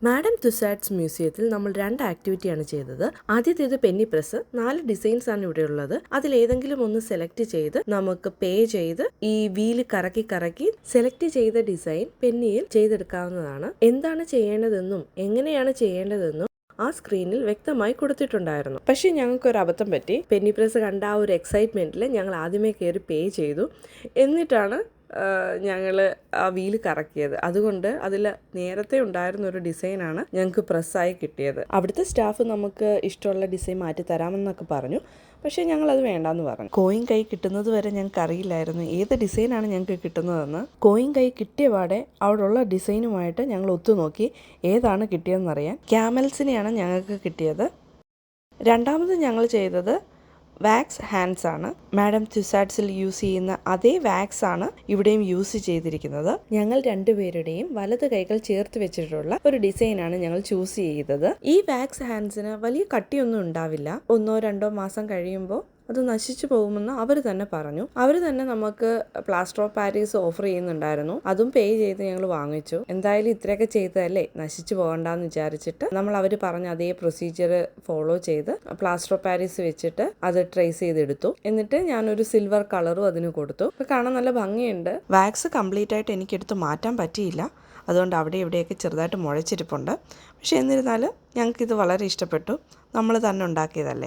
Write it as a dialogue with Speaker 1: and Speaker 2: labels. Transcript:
Speaker 1: Madam Tussauds മ്യൂസിയത്തിൽ നമ്മൾ 2 ആക്ടിവിറ്റിയാണ് ചെയ്തത്. ആദ്യത്തേത് പെന്നി പ്രസ്. 4 ഡിസൈൻസ് ആണ് ഇവിടെ ഉള്ളത്. അതിലേതെങ്കിലും ഒന്ന് സെലക്ട് ചെയ്ത് നമുക്ക് പേ ചെയ്ത് ഈ വീല് കറക്കി കറക്കി സെലക്ട് ചെയ്ത ഡിസൈൻ പെന്നിയിൽ ചെയ്തെടുക്കാവുന്നതാണ്. എന്താണ് ചെയ്യേണ്ടതെന്നും എങ്ങനെയാണ് ചെയ്യേണ്ടതെന്നും ആ സ്ക്രീനിൽ വ്യക്തമായി കൊടുത്തിട്ടുണ്ടായിരുന്നു. പക്ഷേ ഞങ്ങൾക്കൊരു അബദ്ധം പറ്റി. പെന്നി പ്രസ് കണ്ട ആ ഒരു എക്സൈറ്റ്മെന്റിൽ ഞങ്ങൾ ആദ്യമേ കയറി പേ ചെയ്തു. എന്നിട്ടാണ് ഞങ്ങൾ ആ വീല് കറക്കിയത്. അതുകൊണ്ട് അതിൽ നേരത്തെ ഉണ്ടായിരുന്ന ഒരു ഡിസൈനാണ് ഞങ്ങൾക്ക് പ്രസ്സായി കിട്ടിയത്. അവിടുത്തെ സ്റ്റാഫ് നമുക്ക് ഇഷ്ടമുള്ള ഡിസൈൻ മാറ്റി തരാമെന്നൊക്കെ പറഞ്ഞു. പക്ഷേ ഞങ്ങളത് വേണ്ടാന്ന് പറഞ്ഞു. കോയിൻ കൈ കിട്ടുന്നത് വരെ ഞങ്ങൾക്ക് അറിയില്ലായിരുന്നു ഏത് ഡിസൈനാണ് ഞങ്ങൾക്ക് കിട്ടുന്നതെന്ന്. കോയിൻ കൈ കിട്ടിയ പാടെ അവിടെയുള്ള ഡിസൈനുമായിട്ട് ഞങ്ങൾ ഒത്തുനോക്കി ഏതാണ് കിട്ടിയതെന്നറിയാൻ. ക്യാമൽസിനെയാണ് ഞങ്ങൾക്ക് കിട്ടിയത്. രണ്ടാമത് ഞങ്ങൾ ചെയ്തത് വാക്സ് ഹാൻഡ്സ് ആണ്. മാഡം തുസാഡ്സിൽ യൂസ് ചെയ്യുന്ന അതേ വാക്സ് ആണ് ഇവിടെയും യൂസ് ചെയ്തിരിക്കുന്നത്. ഞങ്ങൾ രണ്ടുപേരുടെയും വലത് കൈകൾ ചേർത്ത് വെച്ചിട്ടുള്ള ഒരു ഡിസൈനാണ് ഞങ്ങൾ ചൂസ് ചെയ്തത്. ഈ വാക്സ് ഹാൻഡ്സിന് വലിയ കട്ടിയൊന്നും ഉണ്ടാവില്ല. 1-2 മാസം കഴിയുമ്പോൾ അത് നശിച്ചു പോകുമെന്ന് അവർ തന്നെ പറഞ്ഞു. അവർ തന്നെ നമുക്ക് പ്ലാസ്റ്റർ ഓഫ് പാരീസ് ഓഫർ ചെയ്യുന്നുണ്ടായിരുന്നു. അതും പേ ചെയ്ത് ഞങ്ങൾ വാങ്ങിച്ചു. എന്തായാലും ഇത്രയൊക്കെ ചെയ്തതല്ലേ, നശിച്ചു പോകണ്ടെന്ന് വിചാരിച്ചിട്ട് നമ്മൾ അവർ പറഞ്ഞ അതേ പ്രൊസീജിയർ ഫോളോ ചെയ്ത് പ്ലാസ്റ്റർ ഓഫ് പാരീസ് വെച്ചിട്ട് അത് ട്രേസ് ചെയ്തെടുത്തു. എന്നിട്ട് ഞാനൊരു സിൽവർ കളറും അതിന് കൊടുത്തു. അപ്പോൾ കാണാൻ നല്ല ഭംഗിയുണ്ട്. വാക്സ് കംപ്ലീറ്റ് ആയിട്ട് എനിക്കെടുത്ത് മാറ്റാൻ പറ്റിയില്ല. അതുകൊണ്ട് അവിടെ ഇവിടെയൊക്കെ ചെറുതായിട്ട് മുഴച്ചിരിപ്പുണ്ട്. പക്ഷേ എന്നിരുന്നാലും ഞങ്ങൾക്കിത് വളരെ ഇഷ്ടപ്പെട്ടു. നമ്മൾ തന്നെ ഉണ്ടാക്കിയതല്ലേ.